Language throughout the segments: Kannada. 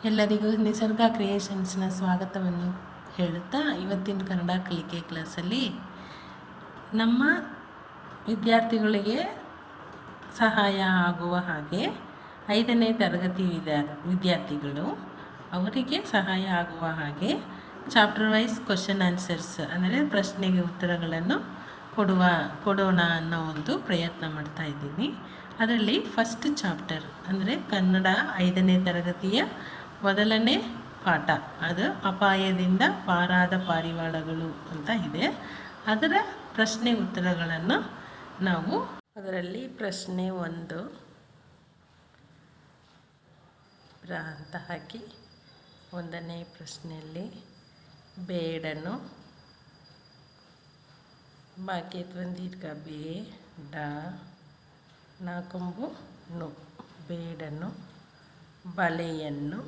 ಎಲ್ಲರಿಗೂ ನಿಸರ್ಗ ಕ್ರಿಯೇಷನ್ಸ್ನ ಸ್ವಾಗತವನ್ನು ಹೇಳುತ್ತಾ ಇವತ್ತಿನ ಕನ್ನಡ ಕಲಿಕೆ ಕ್ಲಾಸಲ್ಲಿ ನಮ್ಮ ವಿದ್ಯಾರ್ಥಿಗಳಿಗೆ ಸಹಾಯ ಆಗುವ ಹಾಗೆ 5ನೇ ತರಗತಿ ವಿದ್ಯಾರ್ಥಿಗಳು ಅವರಿಗೆ ಸಹಾಯ ಆಗುವ ಹಾಗೆ ಚಾಪ್ಟರ್ ವೈಸ್ ಕ್ವಶನ್ ಆನ್ಸರ್ಸ್ ಅಂದರೆ ಪ್ರಶ್ನೆಗೆ ಉತ್ತರಗಳನ್ನು ಕೊಡೋಣ ಅನ್ನೋ ಒಂದು ಪ್ರಯತ್ನ ಮಾಡ್ತಾ ಇದ್ದೀನಿ. ಅದರಲ್ಲಿ ಫಸ್ಟ್ ಚಾಪ್ಟರ್ ಅಂದರೆ ಕನ್ನಡ 5ನೇ ತರಗತಿಯ ಮೊದಲನೇ ಪಾಠ, ಅದು ಅಪಾಯದಿಂದ ಪಾರಾದ ಪಾರಿವಾಳಗಳು ಅಂತ ಇದೆ. ಅದರ ಪ್ರಶ್ನೆ ಉತ್ತರಗಳನ್ನು ನಾವು ಅದರಲ್ಲಿ ಪ್ರಶ್ನೆ 1 ಅಂತ ಹಾಕಿ 1ನೇ ಪ್ರಶ್ನೆಯಲ್ಲಿ ಬೇಡನು ಬಾಕೇತ್ವಂದೀರ್ಘ ಬೇಡ ನಾಕೊಂಬು ನು ಬೇಡನು ಬಲೆಯನ್ನು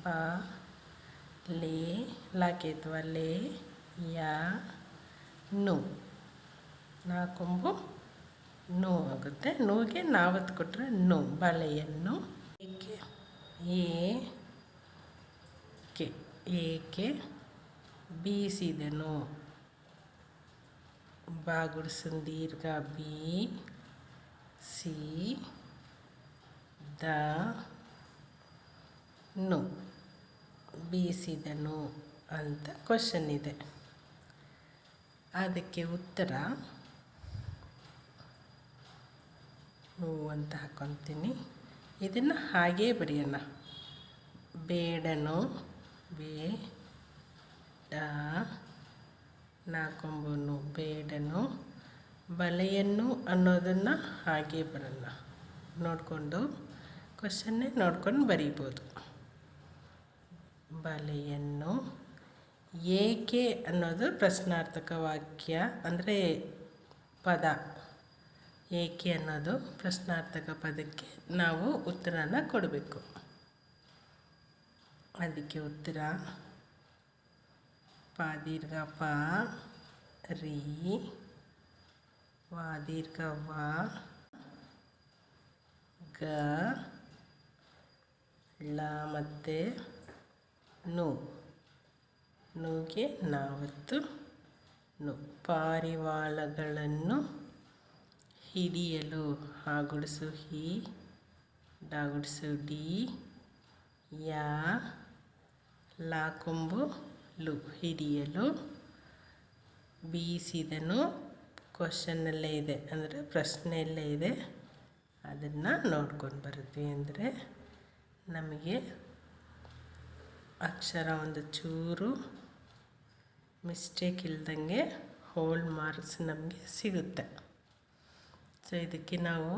ಬಲೆ ಲಾಕೇತ್ವಲೆ ಯಾ ನು ನಾಕೊಂಬು ನು ಆಗುತ್ತೆ. ನೂಗೆ ನಾವತ್ತು ಕೊಟ್ಟರೆ ನು ಬಲೆಯನ್ನು ಏಕೆ ಬೀಸಿದನು ಬಾಗುಡಿಸಂದೀರ್ಘ ಬಿ ಸಿ ದ ನು ಬೀಸಿದನು ಅಂತ ಕ್ವಶನ್ ಇದೆ. ಅದಕ್ಕೆ ಉತ್ತರ ಹೂ ಅಂತ ಹಾಕೊತೀನಿ. ಇದನ್ನು ಹಾಗೇ ಬರೆಯೋಣ. ಬೇಡನು ಬೇಡ ನಾಕೊಂಬನು ಬೇಡನು ಬಲೆಯನ್ನು ಅನ್ನೋದನ್ನು ಹಾಗೆ ಬರೋಣ. ನೋಡಿಕೊಂಡು ಕ್ವಶನ್ನೇ ನೋಡ್ಕೊಂಡು ಬರೀಬೋದು. ಬಲೆಯನ್ನು ಏಕೆ ಅನ್ನೋದು ಪ್ರಶ್ನಾರ್ಥಕ ವಾಕ್ಯ ಅಂದರೆ ಪದ. ಏಕೆ ಅನ್ನೋದು ಪ್ರಶ್ನಾರ್ಥಕ ಪದಕ್ಕೆ ನಾವು ಉತ್ತರನ ಕೊಡಬೇಕು. ಅದಕ್ಕೆ ಉತ್ತರ ಪಾದೀರ್ಘ ಪ ರೀ ವಾದೀರ್ಘ ವ ಗ ಳ ಮತ್ತು ನು ನೂಗೆ ನಾವತ್ತು ನು ಪಾರಿವಾಳಗಳನ್ನು ಹಿಡಿಯಲು ಹಾಗುಡಿಸು ಹಿ ಡಾಗುಡಿಸು ಡಿ ಯಾ ಲಾಕೊಂಬು ಲು ಹಿಡಿಯಲು ಬೀಸಿದನು ಕ್ವಶನ್ನಲ್ಲೇ ಇದೆ ಅಂದರೆ ಪ್ರಶ್ನೆಯಲ್ಲೇ ಇದೆ. ಅದನ್ನು ನೋಡ್ಕೊಂಡು ಬರುತ್ತೀವಿ ಅಂದರೆ ನಮಗೆ ಅಕ್ಷರ ಒಂದು ಚೂರು ಮಿಸ್ಟೇಕ್ ಇಲ್ದಂಗೆ ಹೋಲ್ ಮಾರ್ಕ್ಸ್ ನಮಗೆ ಸಿಗುತ್ತೆ. ಸೊ ಇದಕ್ಕೆ ನಾವು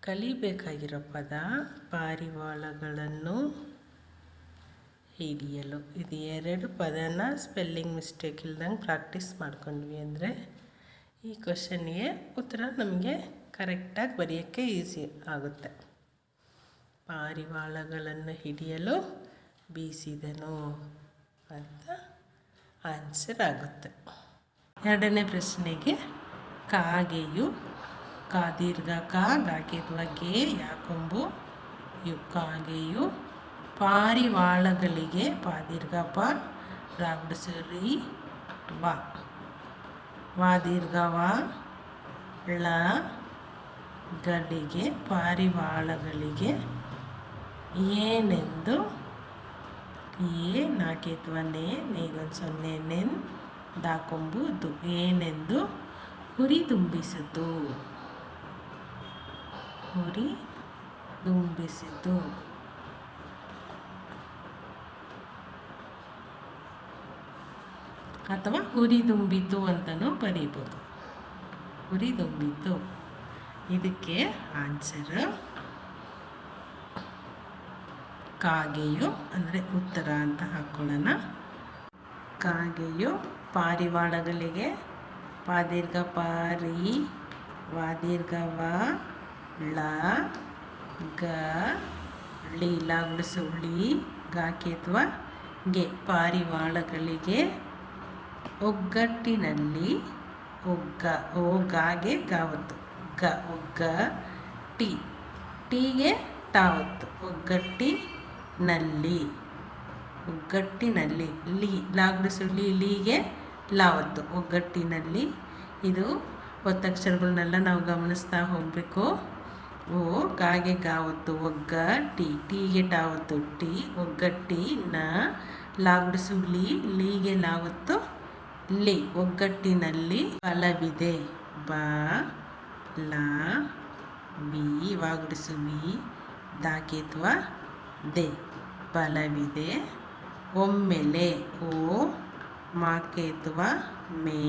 ಕಲಿಬೇಕಾಗಿರೋ ಪದ ಪಾರಿವಾಳಗಳನ್ನು ಹಿಡಿಯಲು. ಇದು 2 ಪದನ ಸ್ಪೆಲ್ಲಿಂಗ್ ಮಿಸ್ಟೇಕ್ ಇಲ್ದಂಗೆ ಪ್ರಾಕ್ಟೀಸ್ ಮಾಡ್ಕೊಂಡ್ವಿ ಅಂದರೆ ಈ ಕ್ವಶನ್ಗೆ ಉತ್ತರ ನಮಗೆ ಕರೆಕ್ಟಾಗಿ ಬರೆಯೋಕ್ಕೆ ಈಸಿ ಆಗುತ್ತೆ. ಪಾರಿವಾಳಗಳನ್ನು ಹಿಡಿಯಲು ಬೀಸಿದನು ಅಂತ ಆನ್ಸರ್ ಆಗುತ್ತೆ. 2ನೇ ಪ್ರಶ್ನೆಗೆ ಕಾಗೆಯು ಕಾದೀರ್ಘ ಗಾಕೆತ್ವಗೆ ಯಾಕೊಂಬು ಯು ಕಾಗೆಯು ಪಾರಿವಾಳಗಳಿಗೆ ಪಾದೀರ್ಘ ಪ ರಾಗುಡಿಸರಿ ವ ವಾದೀರ್ಘ ವ ಳ ಗಡಿಗೆ ಪಾರಿವಾಳಗಳಿಗೆ ಏನೆಂದು ನಾಕೇತ್ವನೆ ನೇಗೊಂದು 0 ನೆನ್ ದಾಕೊಂಬುದು ಏನೆಂದು ಹುರಿದುಂಬಿಸಿತು ಹುರಿದುಂಬಿಸಿತು ಅಥವಾ ಹುರಿದುಂಬಿತು ಅಂತಲೂ ಬರೀಬೋದು. ಹುರಿದುಂಬಿತು ಇದಕ್ಕೆ ಆನ್ಸರ್ ಕಾಗೆಯು ಅಂದರೆ ಉತ್ತರ ಅಂತ ಹಾಕ್ಕೊಳ್ಳೋಣ. ಕಾಗೆಯು ಪಾರಿವಾಳಗಳಿಗೆ ಪಾದೀರ್ಘ ಪಾರಿ ವಾದೀರ್ಘ ವ ಳ ಗ ಳಿ ಲಾಗುಡಿಸು ಳಿ ಗಾಕೇತ್ವ ಗೆ ಪಾರಿವಾಳಗಳಿಗೆ ಒಗ್ಗಟ್ಟಿನಲ್ಲಿ ಗಾಗೆ ಗಾವತ್ತು ಒಗ್ಗ ಟೀಗೆ ಟಾವತ್ತು ಒಗ್ಗಟ್ಟಿ ನಲ್ಲಿ, ಒಗ್ಗಟ್ಟಿನಲ್ಲಿ. ಲಾಗುಡಿಸು ಲೀಗೆ ಲಾವತ್ತು, ಒಗ್ಗಟ್ಟಿನಲ್ಲಿ. ಇದು ಒತ್ತಕ್ಷರಗಳನ್ನೆಲ್ಲ ನಾವು ಗಮನಿಸ್ತಾ ಹೋಗಬೇಕು. ಓ ಗಾಗೆ ಗಾವತ್ತು, ಒಗ್ಗಟ್ಟಿ, ಟೀಗೆ ಟಾವತ್ತು ಟೀ, ಒಗ್ಗಟ್ಟಿ. ನ ಲಾಗುಡಿಸು ಲೀಗೆ ಲಾವತ್ತು ಲಿ, ಒಗ್ಗಟ್ಟಿನಲ್ಲಿ. ಬಲವಿದೆ, ಬ ಲ ಬಿ, ವಾಗುಡಿಸು ವಿ, ದಾಕೇತ್ವ ದೆ, ಬಲವಿದೆ. ಒಮ್ಮೆಲೆ, ಓ ಮಾಕೇತ್ವ ಮೇ,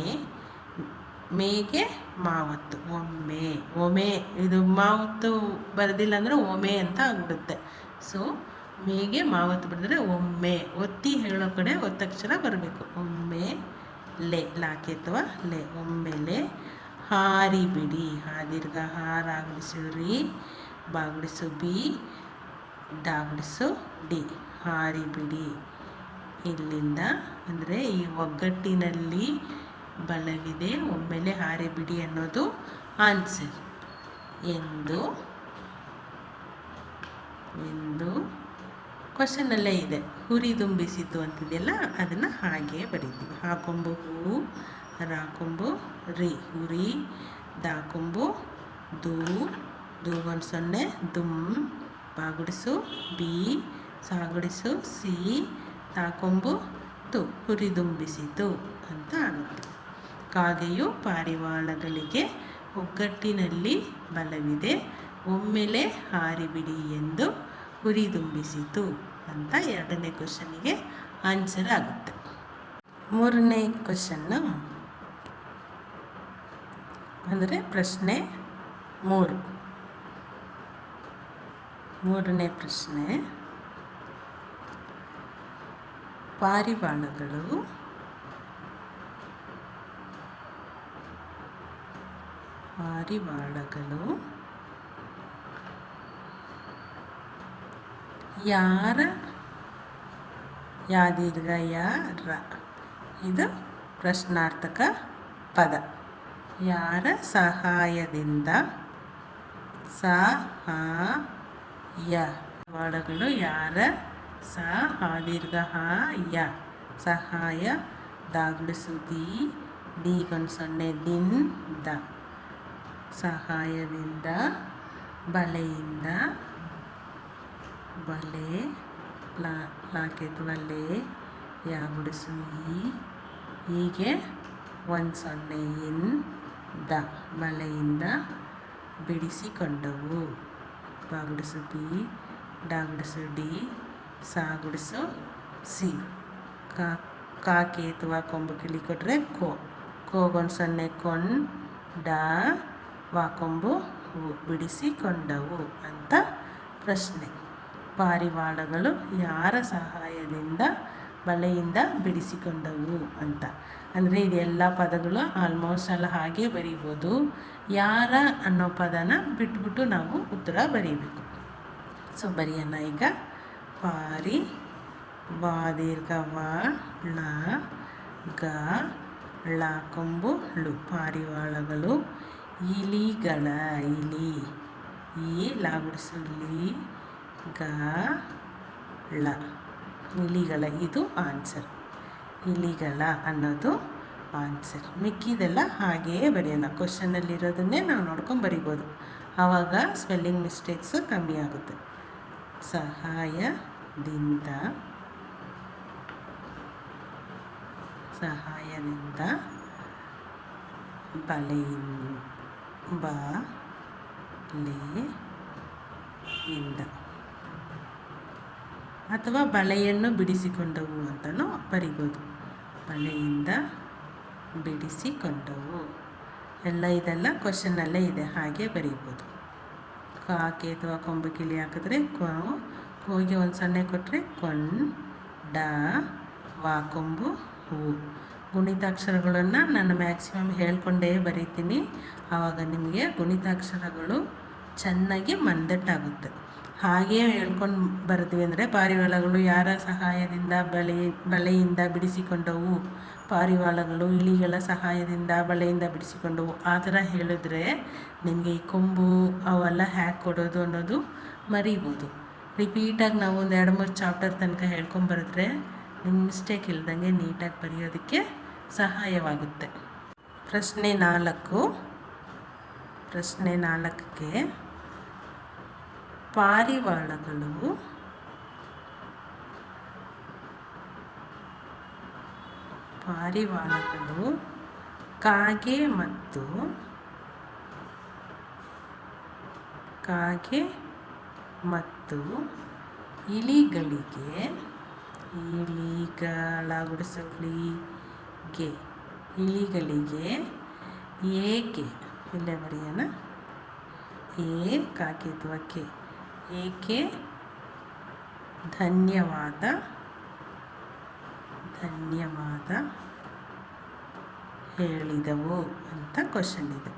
ಮೇಗೆ ಮಾವತ್ತು, ಒಮ್ಮೆ. ಒಮೆ, ಇದು ಮಾವತ್ತು ಬರೆದಿಲ್ಲ ಅಂದರೆ ಒಮೆ ಅಂತ ಆಗ್ಬಿಡುತ್ತೆ. ಸೊ ಮೇಗೆ ಮಾವತ್ತು ಬರೆದ್ರೆ ಒಮ್ಮೆ. ಒತ್ತಿ ಹೇಳೋ ಕಡೆ ಒತ್ತಕ್ಷರ ಬರಬೇಕು. ಒಮ್ಮೆ ಲೆ, ಲಾಕೇತ್ವ ಲೆ, ಒಮ್ಮೆಲೆ. ಹಾರಿ ಬಿಡಿ, ಹಾದಿರ್ಗ ಹಾರಾಗುಡಿಸು ರಿ, ಬಾಗುಡಿಸು ಬಿ, ಡಾಗುಡಿಸು ಡಿ, ಹಾರಿ ಬಿಡಿ. ಇಲ್ಲಿಂದ ಅಂದರೆ ಈ ಒಗ್ಗಟ್ಟಿನಲ್ಲಿ ಬಲವಿದೆ, ಒಮ್ಮೆಲೆ ಹಾರಿ ಬಿಡಿ ಅನ್ನೋದು ಆನ್ಸರ್. ಎಂದು ಕ್ವಶನಲ್ಲೇ ಇದೆ. ಹುರಿದುಂಬಿಸಿತು ಅಂತಿದೆಯಲ್ಲ, ಅದನ್ನು ಹಾಗೆ ಬರೀತೀವಿ. ಹಾಕೊಂಬು ಹೂ, ರಾಕೊಂಬು ರಿ, ಹುರಿ. ದಾಕೊಂಬು ದೂ, ದೂಗೊಂದು ಸೊನ್ನೆ ದುಮ್, ಬಾಗುಡಿಸು ಬಿ, ಸಾಗುಡಿಸು ಸಿ, ತಾಕೊಂಬು ತು, ಹುರಿದುಂಬಿಸಿತು ಅಂತ ಆಗುತ್ತೆ. ಕಾಗೆಯು ಪಾರಿವಾಳಗಳಿಗೆ ಒಗ್ಗಟ್ಟಿನಲ್ಲಿ ಬಲವಿದೆ, ಒಮ್ಮೆಲೆ ಹಾರಿಬಿಡಿ ಎಂದು ಹುರಿದುಂಬಿಸಿತು ಅಂತ 2ನೇ ಕ್ವಶನಿಗೆ ಆನ್ಸರ್ ಆಗುತ್ತೆ. 3ನೇ ಕ್ವಶನ್ನು ಅಂದರೆ ಪ್ರಶ್ನೆ 3. 3ನೇ ಪ್ರಶ್ನೆ, ಪಾರಿವಾಳಗಳು ಯಾರ, ಯಾದೀರ್ಘ ಯಾರ, ಇದು ಪ್ರಶ್ನಾರ್ಥಕ ಪದ. ಯಾರ ಸಹಾಯದಿಂದ, ಸಹಾಯ, ಪಾರಿವಾಳಗಳು ಯಾರ ದೀರ್ಘ ಯ, ಸಹಾಯ, ದಾಗುಡಿಸು ದಿ, ದೀಗೊಂದು ಸೊನ್ನೆ ದಿಂದ, ಸಹಾಯದಿಂದ, ಬಲೆಯಿಂದ, ಬಲೆ, ಲಾಕೇತ್ವ ಲೆ, ಯಾಗುಡಿಸು ಈ, ಹೀಗೆ 1 ಸೊನ್ನೆ ಇಂದ, ಬಲೆಯಿಂದ ಬಿಡಿಸಿಕೊಂಡವು. ಬಾಗುಡಿಸು ಬಿ, ಡಾಗುಡಿಸು ಡಿ, ಸಾಗುಡಿಸು ಸಿ, ಕಾಕೇತ್ವ ಕೊಂಬು ಕಿಳಿ ಕೊಟ್ಟರೆ ಕೋ, ಕೋಗೊಂದು ಸೊನ್ನೆ ಕೊಂಡ, ವಾಕೊಂಬು ಹೂ, ಬಿಡಿಸಿಕೊಂಡವು ಅಂತ ಪ್ರಶ್ನೆ. ಪಾರಿವಾಳಗಳು ಯಾರ ಸಹಾಯದಿಂದ ಬಲೆಯಿಂದ ಬಿಡಿಸಿಕೊಂಡವು ಅಂತ. ಅಂದರೆ ಇದೆಲ್ಲ ಪದಗಳು ಆಲ್ಮೋಸ್ಟ್ ಎಲ್ಲ ಹಾಗೆ ಬರೀಬೋದು. ಯಾರ ಅನ್ನೋ ಪದನ ಬಿಟ್ಬಿಟ್ಟು ನಾವು ಉತ್ತರ ಬರೀಬೇಕು. ಸೊ ಬರೆಯೋಣ ಈಗ. ಪಾರಿ, ವಾದೀರ್ಘ ವ, ಳ, ಗ, ಳ ಕೊಂಬು ಳು, ಪಾರಿವಾಳಗಳು. ಇಲಿಗಳ, ಇಲಿ, ಈ ಲಾಗುಡಿಸು ಲಿ, ಗ, ಳ, ಇಲಿಗಳ, ಇದು ಆನ್ಸರ್. ಇಲಿಗಳ ಅನ್ನೋದು ಆನ್ಸರ್. ಮಿಕ್ಕಿದೆಲ್ಲ ಹಾಗೆಯೇ ಬರೆಯೋಣ. ಕ್ವಶನಲ್ಲಿರೋದನ್ನೇ ನಾವು ನೋಡ್ಕೊಂಡು ಬರಿಬೋದು. ಆವಾಗ ಸ್ಪೆಲ್ಲಿಂಗ್ ಮಿಸ್ಟೇಕ್ಸು ಕಮ್ಮಿ ಆಗುತ್ತೆ. ಸಹಾಯದಿಂದ, ಬಲೆಯಿಂದ, ಬಲೆಯಿಂದ, ಅಥವಾ ಬಲೆಯನ್ನು ಬಿಡಿಸಿಕೊಂಡವು ಅಂತಲೂ ಬರಿಬೋದು. ಬಲೆಯಿಂದ ಬಿಡಿಸಿಕೊಂಡವು ಎಲ್ಲ ಇದೆಲ್ಲ ಕ್ವಶನಲ್ಲೇ ಇದೆ, ಹಾಗೆ ಬರೀಬೋದು. ಕಾಕೆ ಅಥವಾ ಕೊಂಬು ಕಿಳಿ ಹಾಕಿದ್ರೆ ಕೋಗೆ 1 ಸೊನ್ನೆ ಕೊಟ್ಟರೆ ಕೊಂಡ, ವಾಕೊಂಬು ಹೂ. ಗುಣಿತಾಕ್ಷರಗಳನ್ನು ನಾನು ಮ್ಯಾಕ್ಸಿಮಮ್ ಹೇಳ್ಕೊಂಡೇ ಬರೀತೀನಿ. ಆವಾಗ ನಿಮಗೆ ಗುಣಿತಾಕ್ಷರಗಳು ಚೆನ್ನಾಗಿ ಮಂದಟ್ಟಾಗುತ್ತೆ. ಹಾಗೇ ಹೇಳ್ಕೊಂಡು ಬರ್ತೀವಿ ಅಂದರೆ ಪಾರಿವಾಳಗಳು ಯಾರ ಸಹಾಯದಿಂದ ಬಲೆಯಿಂದ ಬಿಡಿಸಿಕೊಂಡವು, ಪಾರಿವಾಳಗಳು ಇಲಿಗಳ ಸಹಾಯದಿಂದ ಬಲೆಯಿಂದ ಬಿಡಿಸಿಕೊಂಡವು, ಆ ಥರ ಹೇಳಿದ್ರೆ ನಿಮಗೆ ಈ ಕೊಂಬು ಅವೆಲ್ಲ ಹ್ಯಾಕ್ ಕೊಡೋದು ಅನ್ನೋದು ಮರಿಬೋದು. ರಿಪೀಟಾಗಿ ನಾವು ಒಂದು 2-3 ಚಾಪ್ಟರ್ ತನಕ ಹೇಳ್ಕೊಂಬರಿದ್ರೆ ನಿಮ್ಮ ಮಿಸ್ಟೇಕ್ ಇಲ್ದಂಗೆ ನೀಟಾಗಿ ಬರೆಯೋದಕ್ಕೆ ಸಹಾಯವಾಗುತ್ತೆ. ಪ್ರಶ್ನೆ 4ಕ್ಕೆ ಪಾರಿವಾಳಗಳು ಕಾಗೆ ಮತ್ತು ಇಲಿಗಳಿಗೆ ಏಕೆ ಇಲ್ಲೇ ಬರೆಯೋಣ, ಕಾಗೆ ಅಥವಾ ಕೆ, ಏಕೆ ಧನ್ಯವಾದ ಹೇಳಿದವು ಅಂತ ಕ್ವಶನ್ ಇದೆ.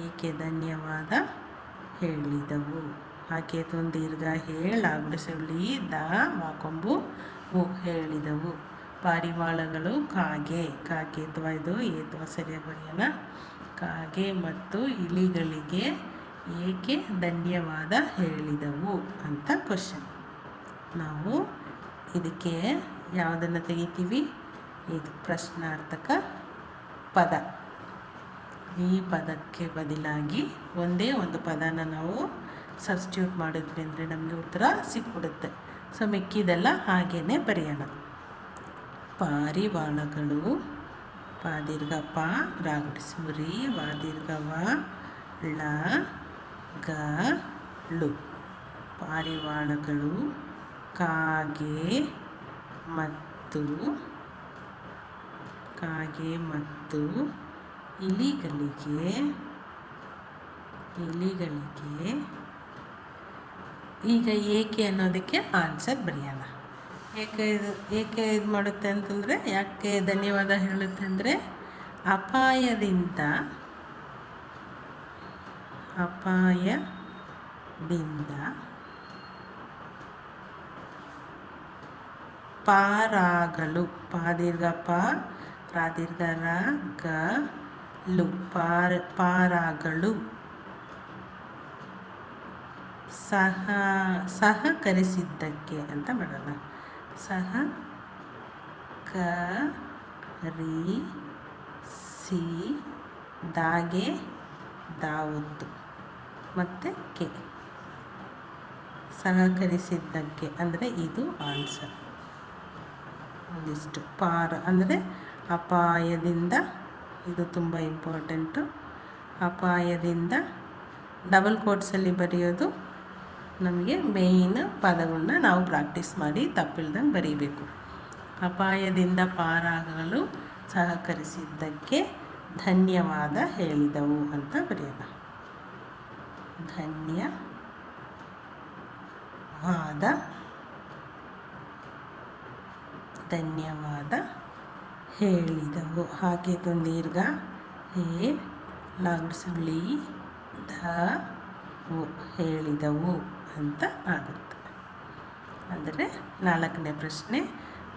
ಏಕೆ ಧನ್ಯವಾದ ಹೇಳಿದವು? ಹಾಕೇತೊಂದು ದೀರ್ಘ ಹೇಳಾಗುಡಿಸಲಿ ದ ವಾಕೊಂಬು ಹೇಳಿದವು. ಪಾರಿವಾಳಗಳು ಕಾಗೆ ಅಥವಾ ಇದು ಏತವ ಸರಿಯಾಗಿ ಬರೆಯೋಣ. ಕಾಗೆ ಮತ್ತು ಇಲಿಗಳಿಗೆ ಏಕೆ ಧನ್ಯವಾದ ಹೇಳಿದವು ಅಂತ ಕ್ವಶನ್. ನಾವು ಇದಕ್ಕೆ ಯಾವುದನ್ನು ತೆಗಿತೀವಿ? ಇದು ಪ್ರಶ್ನಾರ್ಥಕ ಪದ. ಈ ಪದಕ್ಕೆ ಬದಲಾಗಿ ಒಂದೇ ಒಂದು ಪದನ ನಾವು ಸಬ್ಸ್ಟಿಟ್ಯೂಟ್ ಮಾಡಿದ್ವಿ ಅಂದರೆ ನಮಗೆ ಉತ್ತರ ಸಿಕ್ಬಿಡುತ್ತೆ. ಸೊ ಮಿಕ್ಕಿದೆಲ್ಲ ಹಾಗೇ ಬರೆಯೋಣ. ಪಾರಿವಾಳಗಳು ಪಾದೀರ್ಘ ಪ ರಾಗುಡಿಸುರಿ ವಾದೀರ್ಘ ವ ಳ ಗ ಳು. ಪಾರಿವಾಳಗಳು ಕಾಗೆ ಮತ್ತು ಇಲಿಗಳಿಗೆ ಈಗ ಏಕೆ ಅನ್ನೋದಕ್ಕೆ ಆನ್ಸರ್ ಬರೆಯೋಣ. ಏಕೆ ಇದು ಮಾಡುತ್ತೆ ಅಂತಂದರೆ, ಯಾಕೆ ಧನ್ಯವಾದ ಹೇಳುತ್ತೆ ಅಂದರೆ, ಅಪಾಯದಿಂದ ಪಾರಾಗಲು ಪಾದೀರ್ಘ ಪ ರಾದೀರ್ಘ ರ ಗ ಲು ಪಾರಾಗಲು ಸಹಕರಿಸಿದ್ದಕ್ಕೆ ಅಂತ ಮಾಡೋಣ. ದಾಗೆ ದಾವತ್ತು ಮತ್ತು ಕೆ ಸಹಕರಿಸಿದ್ದಕ್ಕೆ ಅಂದರೆ ಇದು ಆನ್ಸರ್. ಒಂದಿಷ್ಟು ಅಂದರೆ ಅಪಾಯದಿಂದ, ಇದು ತುಂಬ ಇಂಪಾರ್ಟೆಂಟು. ಅಪಾಯದಿಂದ ಡಬಲ್ ಕೋಟ್ಸಲ್ಲಿ ಬರೆಯೋದು ನಮಗೆ ಮೇಯ್ನ್ ಪದಗಳನ್ನ ನಾವು ಪ್ರಾಕ್ಟೀಸ್ ಮಾಡಿ ತಪ್ಪಿಲ್ದಂಗೆ ಬರೀಬೇಕು. ಅಪಾಯದಿಂದ ಪಾರಾಗಲು ಸಹಕರಿಸಿದ್ದಕ್ಕೆ ಧನ್ಯವಾದ ಹೇಳಿದವು ಅಂತ ಬರೆಯೋಣ. ಧನ್ಯವಾದ ಹೇಳಿದವು. ಹಾಗೆ ದೀರ್ಘ ಲಾಗುಡಿಸುಳಿ ದ ಹೇಳಿದವು ಅಂತ ಆಗುತ್ತೆ. ಅಂದರೆ 4ನೇ ಪ್ರಶ್ನೆ,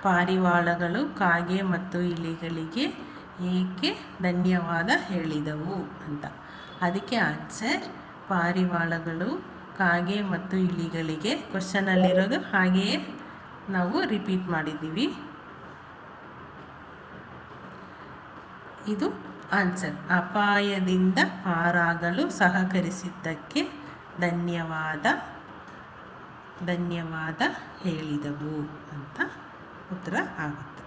ಪಾರಿವಾಳಗಳು ಕಾಗೆ ಮತ್ತು ಇಲಿಗಳಿಗೆ ಏಕೆ ಧನ್ಯವಾದ ಹೇಳಿದವು ಅಂತ. ಅದಕ್ಕೆ ಆನ್ಸರ್ ಪಾರಿವಾಳಗಳು ಕಾಗೆ ಮತ್ತು ಇಲಿಗಳಿಗೆ. ಕ್ವಶನಲ್ಲಿರೋದು ಹಾಗೆಯೇ ನಾವು ರಿಪೀಟ್ ಮಾಡಿದ್ದೀವಿ. ಇದು ಆನ್ಸರ್. ಅಪಾಯದಿಂದ ಪಾರಾಗಲು ಸಹಕರಿಸಿದ್ದಕ್ಕೆ ಧನ್ಯವಾದ ಹೇಳಿದವು ಅಂತ ಉತ್ತರ ಆಗುತ್ತೆ.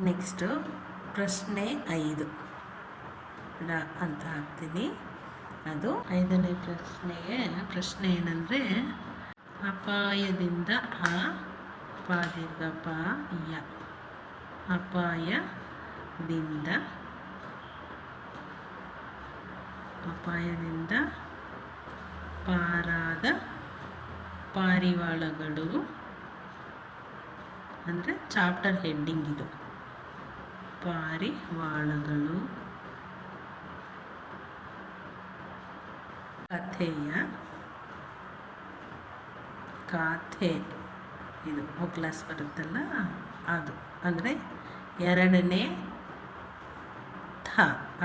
ನೆಕ್ಸ್ಟು ಪ್ರಶ್ನೆ 5 ಅಂತ ಹಾಕ್ತೀನಿ. ಅದು 5ನೇ ಪ್ರಶ್ನೆ ಏನಂದರೆ, ಅಪಾಯದಿಂದ ಪಾದೀರ್ಘ ಪ ಯ ಅಪಾಯದಿಂದ ಪಾರಾದ ಪಾರಿವಾಳಗಳು ಅಂದರೆ ಚಾಪ್ಟರ್ ಹೆಡ್ಡಿಂಗ್ ಇದು. ಪಾರಿವಾಳಗಳು ಕಥೆ ಇದು ಕ್ಲಾಸ್ ಬರುತ್ತಲ್ಲ ಅದು, ಅಂದರೆ 2ನೇ ಥ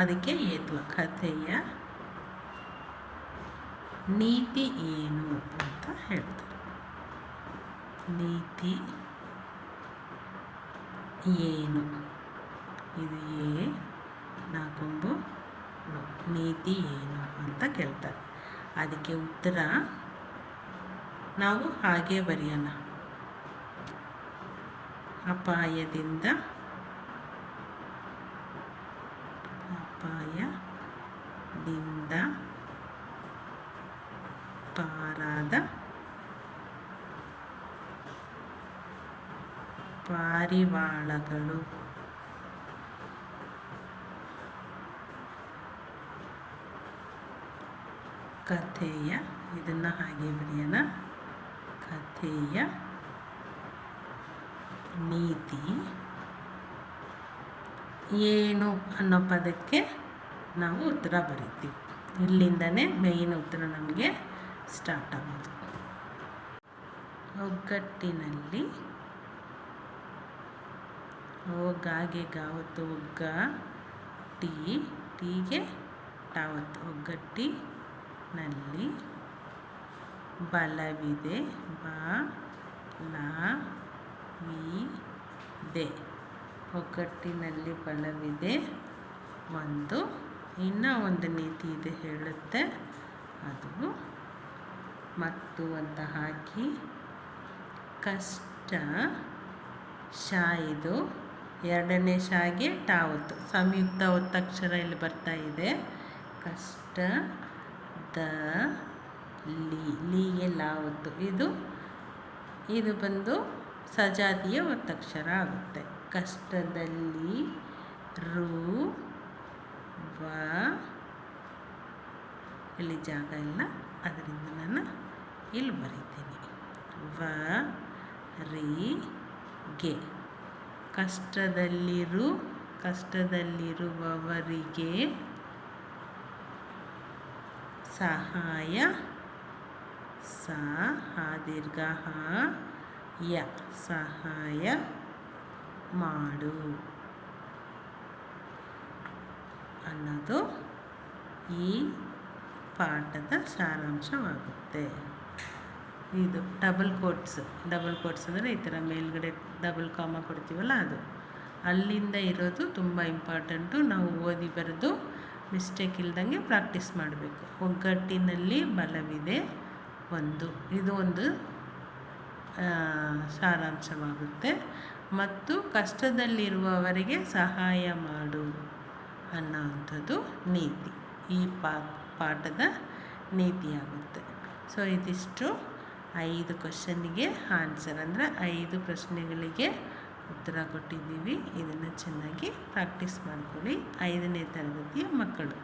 ಅದಕ್ಕೆ ಏತ್ವ. ಕಥೆಯ ನೀತಿ ಏನು ಅಂತ ಹೇಳ್ತಾರೆ. ನೀತಿ ಏನು? ಇದು ಎ, ನಾಕೊಂಬು ನೋ. ನೀತಿ ಏನು ಅಂತ ಕೇಳ್ತಾರೆ. ಅದಕ್ಕೆ ಉತ್ತರ ನಾವು ಹಾಗೆ ಬರೆಯೋಣ. ಅಪಾಯದಿಂದ ಪಾರಾದ ಪಾರಿವಾಳಗಳು. ಕಥೆಯ, ಇದನ್ನು ಹಾಗೆ ಬರೆಯೋಣ. ಕಥೆಯ ನೀತಿ ಏನು ಅನ್ನೋ ಪದಕ್ಕೆ ನಾವು ಉತ್ತರ ಬರಿತೀವಿ. ಇಲ್ಲಿಂದನೇ ಮೇಯ್ನ್ ಉತ್ತರ ನಮಗೆ ಸ್ಟಾರ್ಟ್ ಆಗೋದು. ಒಗ್ಗಟ್ಟಿನಲ್ಲಿ, ಗಾಗೆ ಗಾವತ್ತು, ಒಗ್ಗ, ಟೀಗೆ ಟಾವತ್ತು. ಒಗ್ಗಟ್ಟಿನಲ್ಲಿ ಬಲವಿದೆ, ಬಲವಿದೆ. ಒಗ್ಗಟ್ಟಿನಲ್ಲಿ ಬಲವಿದೆ ಒಂದು. ಇನ್ನೂ ಒಂದು ನೀತಿ ಇದೆ ಹೇಳುತ್ತೆ, ಅದು ಮತ್ತು ಅಂತ ಹಾಕಿ ಕಷ್ಟ, ಶಾ ಇದು ಎರಡನೇ ಶಾಗೆ ಟಾವತ್ತು, ಸಂಯುಕ್ತ ಒತ್ತಕ್ಷರ ಇಲ್ಲಿ ಬರ್ತಾ ಇದೆ. ಕಷ್ಟ ಲೀಗೆ ಲಾವತ್ತು, ಇದು ಬಂದು ಸಜಾತಿಯ ಒತ್ತಕ್ಷರ ಆಗುತ್ತೆ. ಕಷ್ಟದಲ್ಲಿ ಇಲ್ಲಿ ಜಾಗ ಇಲ್ಲ, ಅದರಿಂದ ನಾನು ಇಲ್ಲಿ ಬರೀತೀನಿ. ಗೆ ಕಷ್ಟದಲ್ಲಿರುವವರಿಗೆ ಸಹಾಯ, ದೀರ್ಘ ಸಹಾಯ ಮಾಡು ಅನ್ನೋದು ಈ ಪಾಠದ ಸಾರಾಂಶವಾಗುತ್ತೆ. ಇದು ಡಬಲ್ ಕೋಟ್ಸ್ ಅಂದರೆ ಈ ಥರ ಮೇಲ್ಗಡೆ ಡಬಲ್ ಕಾಮ ಕೊಡ್ತೀವಲ್ಲ, ಅದು ಅಲ್ಲಿಂದ ಇರೋದು ತುಂಬ ಇಂಪಾರ್ಟೆಂಟು. ನಾವು ಓದಿ ಬರೆದು ಮಿಸ್ಟೇಕ್ ಇಲ್ದಂಗೆ ಪ್ರಾಕ್ಟೀಸ್ ಮಾಡಬೇಕು. ಒಗ್ಗಟ್ಟಿನಲ್ಲಿ ಬಲವಿದೆ ಒಂದು, ಇದು ಒಂದು ಸಾರಾಂಶವಾಗುತ್ತೆ. ಮತ್ತು ಕಷ್ಟದಲ್ಲಿರುವವರಿಗೆ ಸಹಾಯ ಮಾಡು ಅನ್ನೋವಂಥದ್ದು ನೀತಿ, ಈ ಪಾಠದ ನೀತಿಯಾಗುತ್ತೆ. ಸೊ ಇದಿಷ್ಟು 5 ಕ್ವಶನ್ನಿಗೆ ಆನ್ಸರ್, ಅಂದರೆ 5 ಪ್ರಶ್ನೆಗಳಿಗೆ ಉತ್ತರ ಕೊಟ್ಟಿದ್ದೀವಿ. ಇದನ್ನು ಚೆನ್ನಾಗಿ ಪ್ರಾಕ್ಟೀಸ್ ಮಾಡಿಕೊಳ್ಳಿ 5ನೇ ತರಗತಿಯ ಮಕ್ಕಳು.